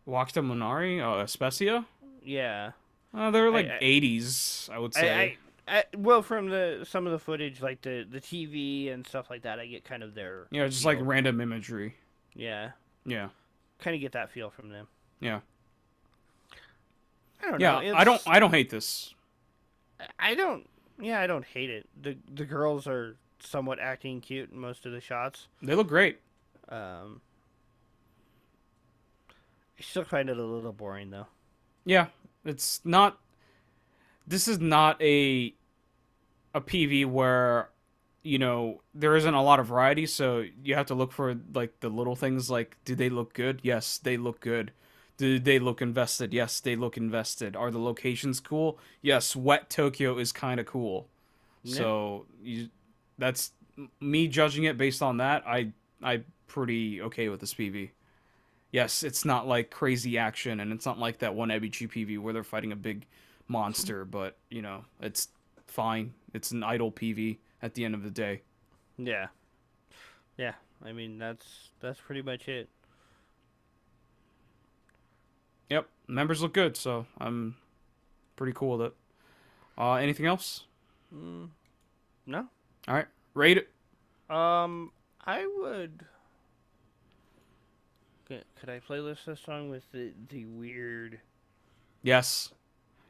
Wakta Monari, Especia. Yeah. They're like I, 80s, I would say. well, from the some of the footage, like the TV and stuff like that, I get kind of their Yeah, just feel. like random imagery. Yeah, Yeah, kind of get that feel from them. yeah, I don't yeah. know. I don't hate this. I don't. Yeah, I don't hate it. The girls are somewhat acting cute in most of the shots. They look great. I still find it a little boring though. Yeah, it's not. This is not a PV where there isn't a lot of variety, so you have to look for like the little things like, do they look good? Yes, they look good. Do they look invested? Yes, they look invested. Are the locations cool? Yes, wet Tokyo is kind of cool. Yeah. So that's me judging it based on that. I pretty okay with this PV. Yes, it's not like crazy action, and it's not like that one Ebichi PV where they're fighting a big monster, but it's fine. It's an idle PV at the end of the day. Yeah. Yeah. I mean that's pretty much it. Yep, members look good, so I'm pretty cool with it. Anything else? No. All right, rate it. I would. Could I playlist this song with the weird? Yes,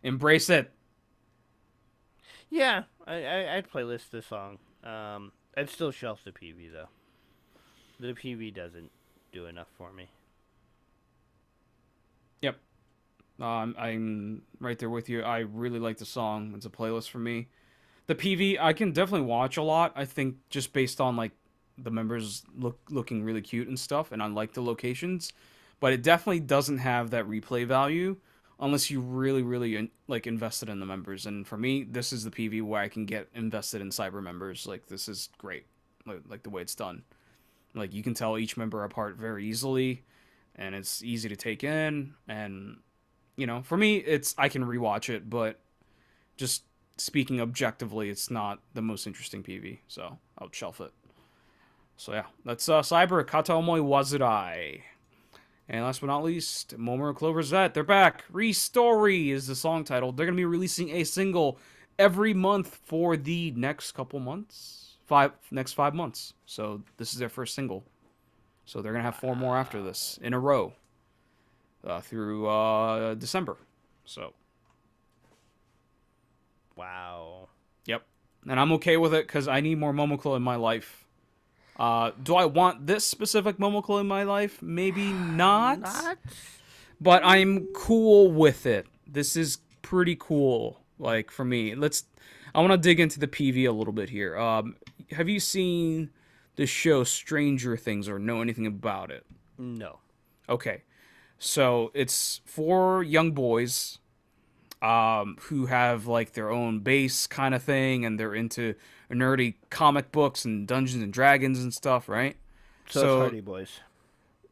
embrace it. Yeah, I'd playlist this song. I'd still shelf the PV though. The PV doesn't do enough for me. Yep, I'm right there with you. I really like the song. It's a playlist for me. The PV I can definitely watch a lot. I think just based on like the members looking really cute and stuff, and I like the locations, but it definitely doesn't have that replay value unless you really like invested in the members. And for me, this is the PV where I can get invested in cyber members. Like, this is great, like the way it's done. Like, you can tell each member apart very easily, and it's easy to take in. And for me, I can rewatch it, but just speaking objectively, it's not the most interesting PV, so I'll shelf it. So yeah, that's Cyber Kata Omoi Wazurai. And last but not least, Momoiro Clover Z. They're back. Restory is the song title. They're going to be releasing a single every month for the next couple months. Next 5 months. So this is their first single. So they're going to have 4 more after this in a row through December. So. Wow. Yep. And I'm okay with it because I need more Momoclo in my life. Do I want this specific Momoclo in my life? Maybe not. But I'm cool with it. This is pretty cool, like, for me. I want to dig into the PV a little bit here. Have you seen the show Stranger Things or know anything about it? No. Okay. So it's 4 young boys who have like their own base kind of thing, and they're into nerdy comic books and Dungeons and Dragons and stuff, right? So it's Hardy Boys.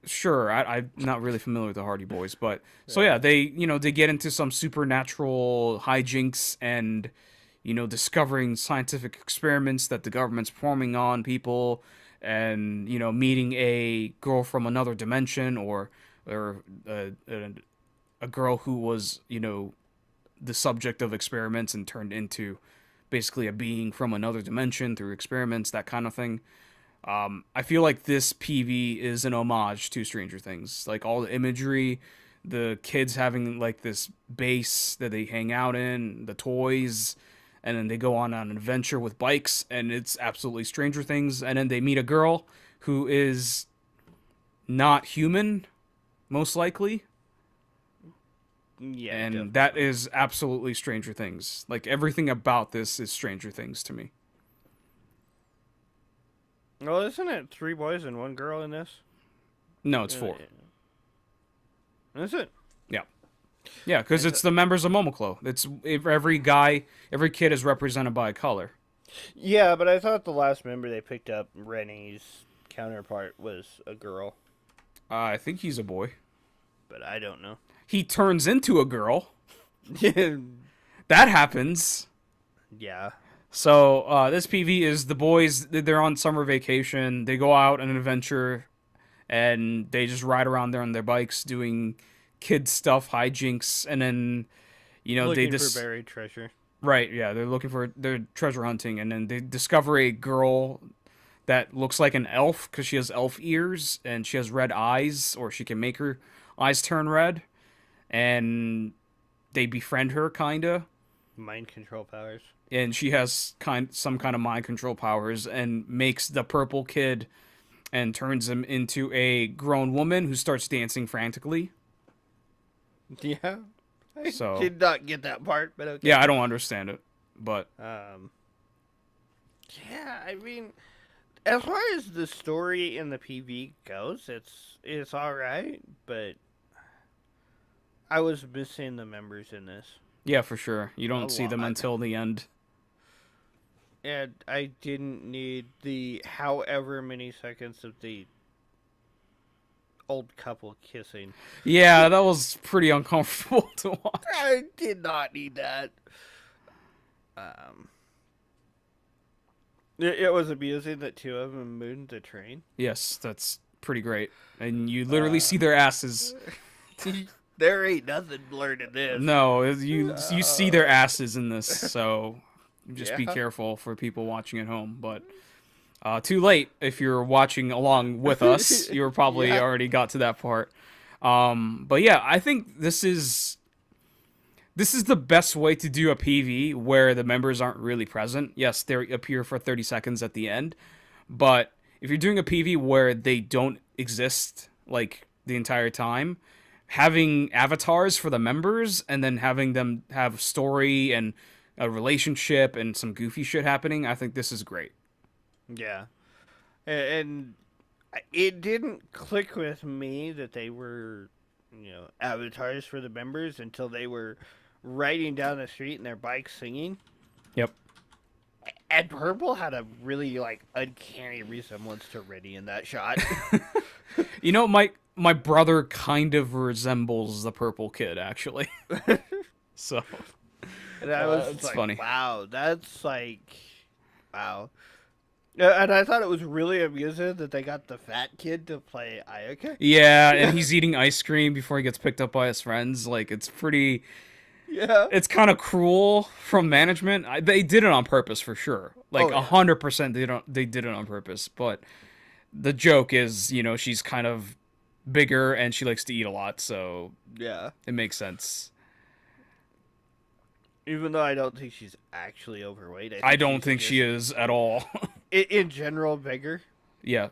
Sure, I'm not really familiar with the Hardy Boys, but so yeah, Yeah. they get into some supernatural hijinks and discovering scientific experiments that the government's performing on people, and meeting a girl from another dimension, or a girl who was the subject of experiments and turned into basically a being from another dimension through experiments, that kind of thing. I feel like this PV is an homage to Stranger Things. Like all the imagery, the kids having like this base that they hang out in, the toys, and then they go on an adventure with bikes, and it's absolutely Stranger Things. And then they meet a girl who is not human, most likely, Yeah, and that definitely. is absolutely Stranger Things. Like everything about this is Stranger Things to me. Well, isn't it three boys and one girl in this? No, it's Uh, four. Is it? Yeah. Yeah, I because it's thought. the members of Momoclo. It's if every guy, every kid is represented by a color. Yeah, but I thought the last member they picked up, Rennie's counterpart, was a girl. I think he's a boy. But I don't know. He turns into a girl. That happens. Yeah. So this PV is the boys. They're on summer vacation. They go out on an adventure, and they just ride around there on their bikes doing kid stuff, hijinks, and then they Looking for just buried treasure. right, yeah, they're treasure hunting, and then they discover a girl that looks like an elf because she has elf ears and she has red eyes, or she can make her eyes turn red, and they befriend her kinda, Mind control powers. and she has some kind of mind control powers and makes the purple kid and turns him into a grown woman who starts dancing frantically. Yeah. I So did not get that part, but okay. yeah, I don't understand it, but Um, yeah, I mean, as far as the story in the PV goes, it's all right, but I was missing the members in this yeah, for sure, you a don't see them lot, until the end. and I didn't need the however many seconds of the old couple kissing. Yeah, that was pretty uncomfortable to watch. I did not need that. Um, it was amusing that two of them mooned the train. Yes, that's pretty great. And you literally Uh, see their asses. there ain't nothing blurred in this. No, you see their Uh, asses in this, so just be yeah. careful for people watching at home. But too late if you're watching along with us. You were probably Yeah. already got to that part. But yeah, I think this is the best way to do a PV where the members aren't really present. Yes, they appear for 30 seconds at the end, but if you're doing a PV where they don't exist like the entire time, having avatars for the members and then having them have story and a relationship and some goofy shit happening, I think this is great. Yeah. And it didn't click with me that they were, avatars for the members until they were riding down the street in their bikes singing. Yep. And Purple had a really uncanny resemblance to Reddy in that shot. My brother kind of resembles the purple kid actually. So, And I was it's like, funny. wow, that's wow. And I thought it was really amusing that they got the fat kid to play Ayaka. Yeah, and he's eating ice cream before he gets picked up by his friends. Like Yeah. it's kind of cruel from management. They did it on purpose for sure. Like Oh yeah. 100% they did it on purpose. But the joke is, she's kind of bigger and she likes to eat a lot, so Yeah. it makes sense. Even though I don't think she's actually overweight, I I think don't she's think she just is at all. in general bigger. Yeah,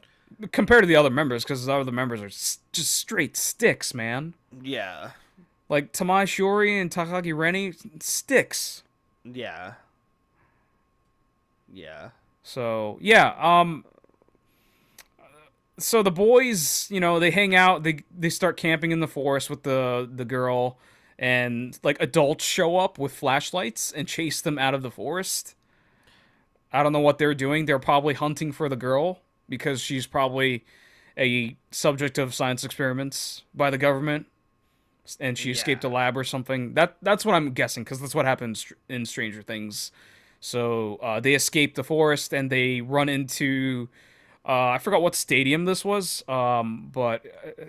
compared to the other members, because the other members are just straight sticks, man. Yeah. Like Tamai Shiori and Takagi Reni, sticks. Yeah. Yeah. So yeah, so the boys, they hang out. They start camping in the forest with the girl, and like adults show up with flashlights and chase them out of the forest. I don't know what they're doing. They're probably hunting for the girl because she's probably a subject of science experiments by the government, and she escaped a Yeah. lab or something. That's what I'm guessing, because that's what happens in Stranger Things. So they escape the forest and they run into I forgot what stadium this was, but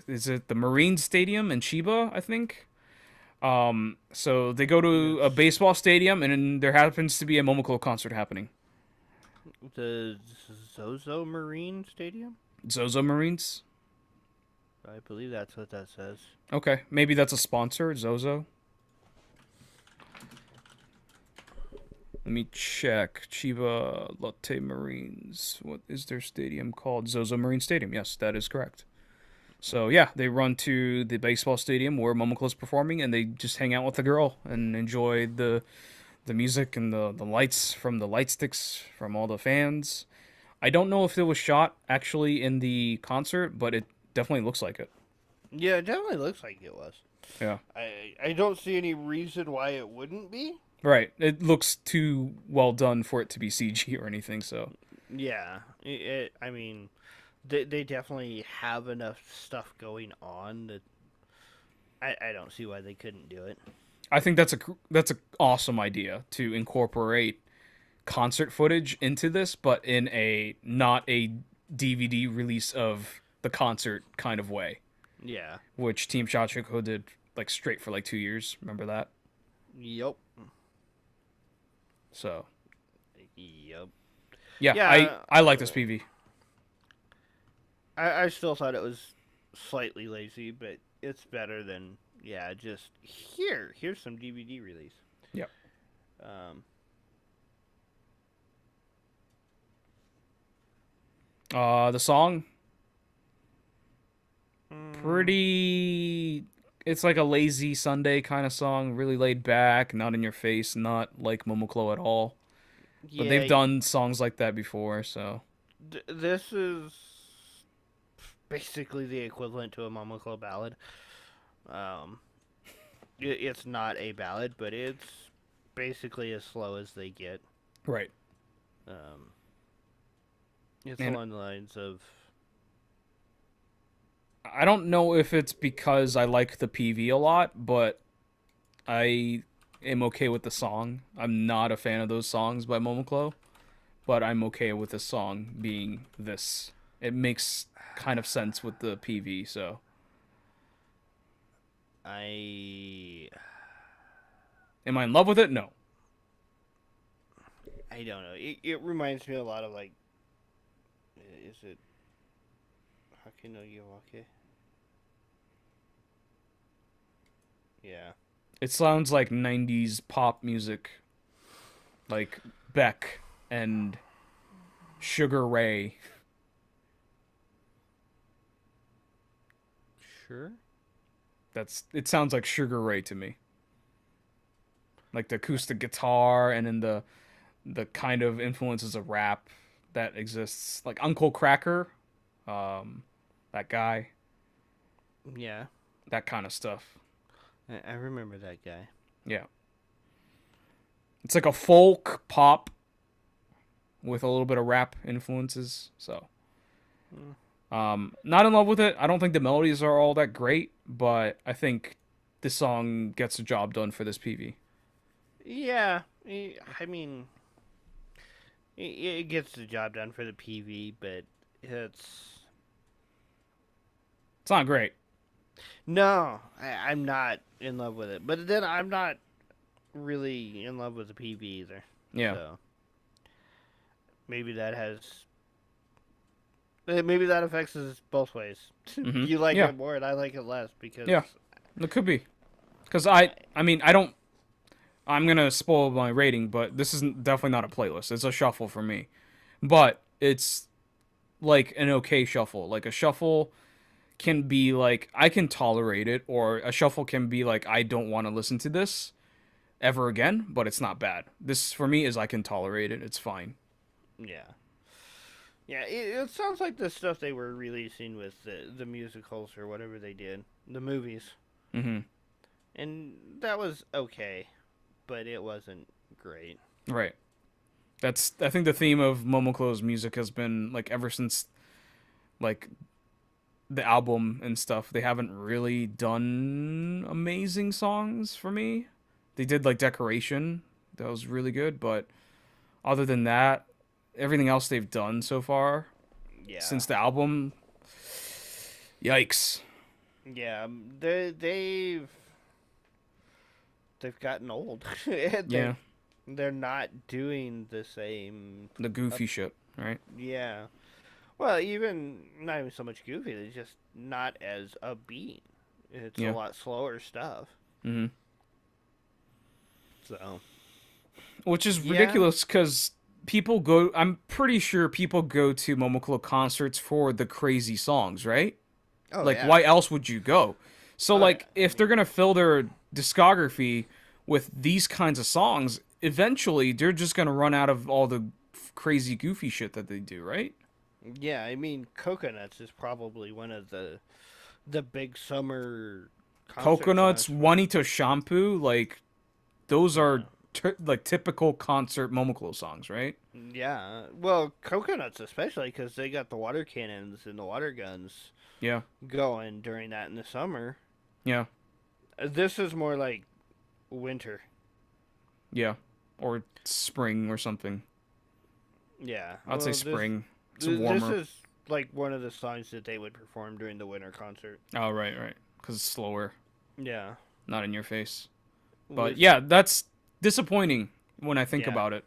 is it the Marine Stadium in Chiba? I think. So they go to a It's baseball stadium, and then there happens to be a Momoko concert happening. the Zozo Marine Stadium. Zozo Marines. I believe that's what that says. Okay, maybe that's a sponsor, Zozo. Let me check. Chiba Lotte Marines. What is their stadium called? Zozo Marine Stadium. Yes, that is correct. So yeah, they run to the baseball stadium where Momoko's performing, and they just hang out with the girl and enjoy the music and the lights from the light sticks from all the fans. I don't know if it was shot actually in the concert, but it definitely looks like it. Yeah, it definitely looks like it was. Yeah. I don't see any reason why it wouldn't be. Right. It looks too well done for it to be CG or anything, so. Yeah, I mean, they definitely have enough stuff going on that I don't see why they couldn't do it. I think that's a awesome idea to incorporate concert footage into this, but in a not a DVD release of the concert kind of way, Yeah. which Team Shachiko did like straight for like 2 years. Remember that? Yep. So Yep. yeah, Yeah. I like this PV. I still thought it was slightly lazy, but it's better than yeah. Just here's some DVD release. Yep. Um. The song mm, pretty. It's like a lazy Sunday kind of song, really laid back, not in your face, not like Momoklo at all. But they've yeah. done songs like that before, so This is basically the equivalent to a Momoko ballad. Um. It's not a ballad, but it's basically as slow as they get. right. Um. It's And along the lines of I don't know if it's because I like the PV a lot, but I am okay with the song. I'm not a fan of those songs by Momoklo, but I'm okay with the song being this. It makes kind of sense with the PV, so I am I in love with it? No. I don't know. It reminds me a lot of like is it Hake no Yawake? Yeah. It sounds like 90s pop music, like Beck and Sugar Ray. Sure. It sounds like Sugar Ray to me. Like the acoustic guitar and then the kind of influences of rap that exists, like Uncle Cracker, um, that guy, Yeah. that kind of stuff. I remember that guy. Yeah, it's like a folk pop with a little bit of rap influences. So, Mm. not in love with it. I don't think the melodies are all that great, but I think this song gets the job done for this PV. Yeah. I mean, it gets the job done for the PV, but it's It's not great. no. I'm not in love with it, but then I'm not really in love with the PV either. Yeah. So maybe that has maybe that affects us both ways. You like Yeah. it more and I like it less because Yeah. It could be. Because I mean, I don't. I'm gonna spoil my rating, but this is definitely not a playlist. It's a shuffle for me, but it's like an okay shuffle. Like a shuffle can be like I can tolerate it, or a shuffle can be like I don't want to listen to this ever again, but it's not bad. This for me is I can tolerate it. It's fine. yeah. Yeah, it sounds like the stuff they were releasing with the musicals or whatever they did, the movies. Mm-hmm. And that was okay, but it wasn't great. Right. I think the theme of Momoklo's music has been like ever since like the album and stuff, they haven't really done amazing songs for me. They did like Decoration, that was really good, but other than that, everything else they've done so far Yeah. since the album, yikes. Yeah, they've gotten old. Yeah, They're not doing the same. the goofy shit, right? Yeah. Well, even not even so much goofy. It's just not as upbeat. It's a Yeah. lot slower stuff. Hmm. So Which is yeah. ridiculous because people go. I'm pretty sure people go to Momoklo concerts for the crazy songs, right? Oh Like, yeah. why else would you go? So, Uh, like, if they're gonna fill their discography with these kinds of songs, eventually they're just gonna run out of all the crazy, goofy shit that they do, right? yeah. I mean, Coconuts is probably one of the big summer concert songs Coconuts, for. Juanito Shampoo, like those are Yeah. like typical concert Momoklo songs, right? Yeah. Well, Coconuts especially because they got the water cannons and the water guns Yeah, going during that in the summer. yeah, This is more like winter. yeah, or spring or something. Yeah. I'd say Well, spring. It's this warmer. is like one of the songs that they would perform during the winter concert. Oh, right, right. Because it's slower, Yeah. not in your face. But With yeah, that's disappointing when I think yeah. about it.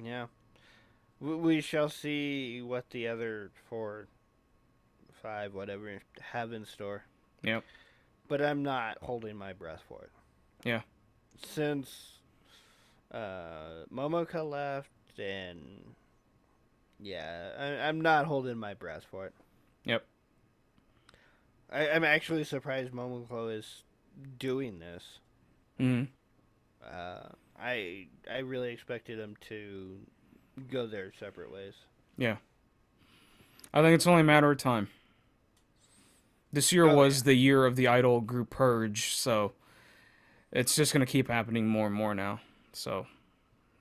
Yeah. We shall see what the other 4, 5, whatever have in store. Yep. But I'm not holding my breath for it. Yeah. Since Momoka left, and yeah, I'm not holding my breath for it. Yep. I'm actually surprised Momoko is doing this. Hmm. I really expected them to go their separate ways. Yeah. I think it's only a matter of time. This year Oh yeah. was the year of the idol group purge, so it's just gonna keep happening more and more now. So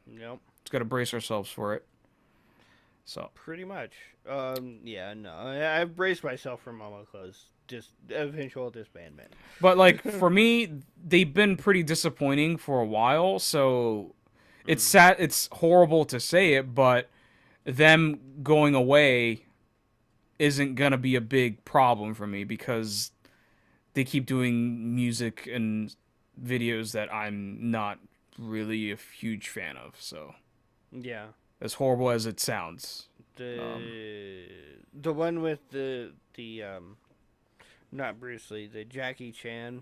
Nope. it's gotta brace ourselves for it. So Pretty much. Yeah. No. I've braced myself for Momoko's just eventual disbandment. but like for me, they've been pretty disappointing for a while, so it's Mm. sad it's horrible to say it, but them going away isn't gonna be a big problem for me because they keep doing music and videos that I'm not really a huge fan of. So Yeah. as horrible as it sounds, The the one with the not Bruce Lee, the Jackie Chan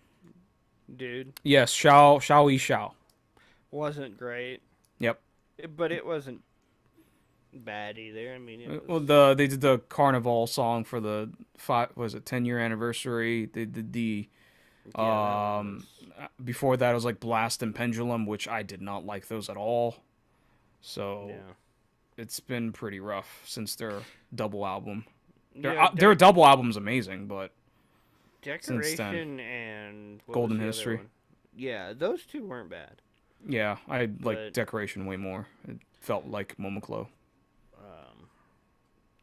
dude yes, shall we shall. wasn't great, Yep. but it wasn't bad either. I mean, it was. Well, they did the Carnival song for the was it 10-year anniversary. They did the Yeah, that one um was. before that it was like Blast and Pendulum, which I did not like those at all. So Yeah. it's been pretty rough since their double album. Yeah, Their double album's amazing, but since then, Decoration and what was Golden the other History. one? Yeah, those two weren't bad, Yeah, I like but Decoration way more. It felt like Momoklo. um,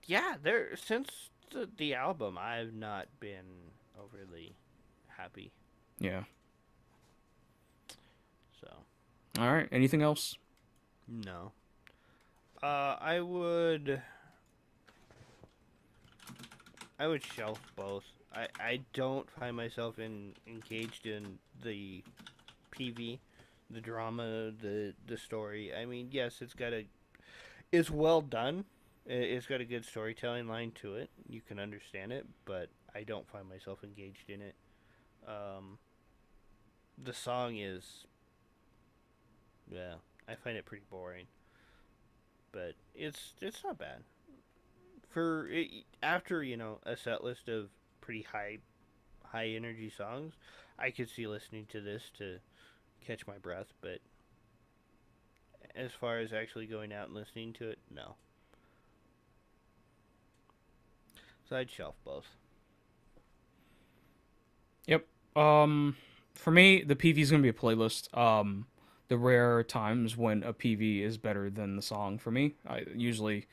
yeah, there since the album, I've not been overly happy. Yeah. So All right. Anything else? no, I would. I would shelf both. I don't find myself engaged in the PV, the drama, the story. I mean, yes, it's well done. It's got a good storytelling line to it. You can understand it, but I don't find myself engaged in it. Um, the song is, yeah, I find it pretty boring, but it's not bad for after a set list of pretty high energy songs. I could see listening to this to catch my breath, but as far as actually going out and listening to it, no. So I'd shelf both. Yep. For me, the PV is gonna be a playlist. The rare times when a PV is better than the song for me, I usually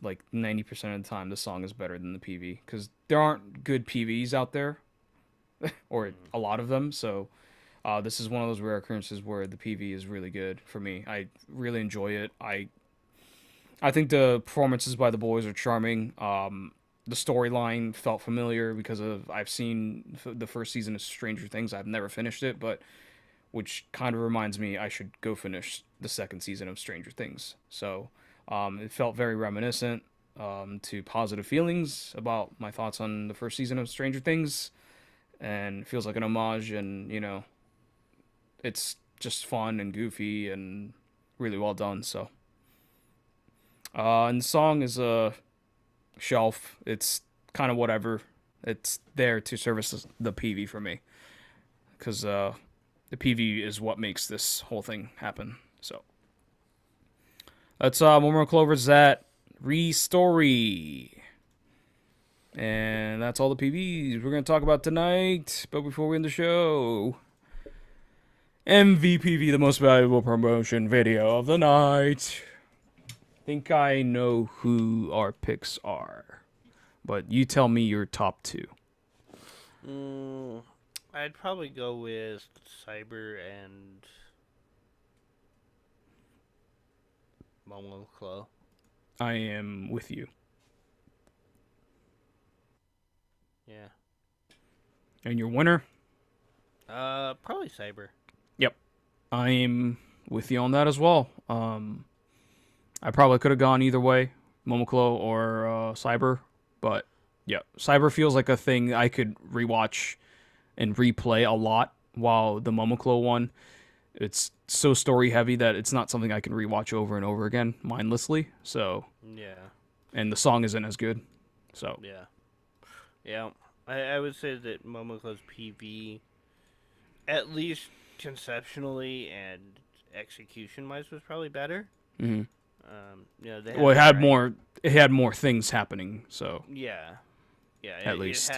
like 90% of the time the song is better than the PV because there aren't good PVs out there or a lot of them. So this is one of those rare occurrences where the PV is really good for me. I really enjoy it. I think the performances by the boys are charming. The storyline felt familiar because of I've seen the first season of Stranger Things. I've never finished it, but which kind of reminds me I should go finish the second season of Stranger Things. So it felt very reminiscent to positive feelings about my thoughts on the first season of Stranger Things, and it feels like an homage. And it's just fun and goofy and really well done. So, and the song is a shelf. It's kind of whatever. It's there to service the PV for me because the PV is what makes this whole thing happen. So that's Momoiro Clover Z Re-Story. And that's all the PVs we're going to talk about tonight. But before we end the show, MVPV, the most valuable promotion video of the night. Think I know who our picks are, but you tell me your top two. I'd probably go with Cyber and Momoiro Clover. I am with you. Yeah. And your winner? Probably Cyber. Yep. I'm with you on that as well. I probably could have gone either way, Momoclo or Cyber, but yeah, Cyber feels like a thing I could rewatch and replay a lot, while the Momoclo one, it's so story heavy that it's not something I can rewatch over and over again mindlessly. So Yeah. and the song isn't as good. So Yeah. Yeah. I would say that Momoko's PV, at least conceptually and execution wise, was probably better. mm-hmm. They Well, it had more things happening. So Yeah. Yeah. At least.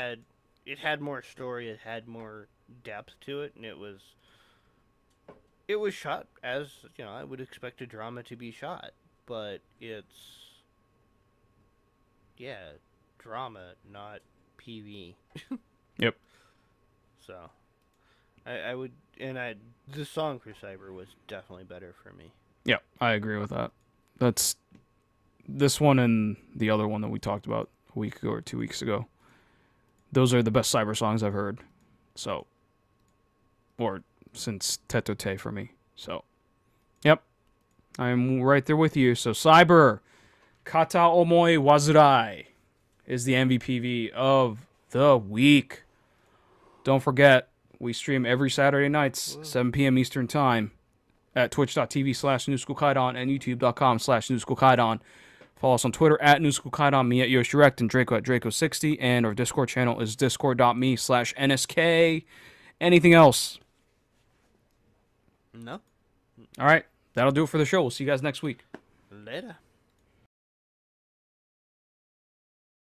It had more story. It had more depth to it, and it was shot as I would expect a drama to be shot, but it's drama, not PV. Yep. So I would, the song for Cyber was definitely better for me. Yep, I agree with that. That's this one and the other one that we talked about a week ago or 2 weeks ago. Those are the best Cyber songs I've heard. So, or since Tetote for me. So, yep, I'm right there with you. So, Cyber, Kata Omoi Wazurai is the MVPV of the week. Don't forget, we stream every Saturday nights, 7 p.m. Eastern Time, at twitch.tv/Schook Kaidan and youtube.com/Schook Kaidan. Follow us on Twitter at Schook Kaidan, me at YoshiRect, and Draco at Draco60. And our Discord channel is discord.me/NSK. Anything else? No. All right. That'll do it for the show. We'll see you guys next week. Later.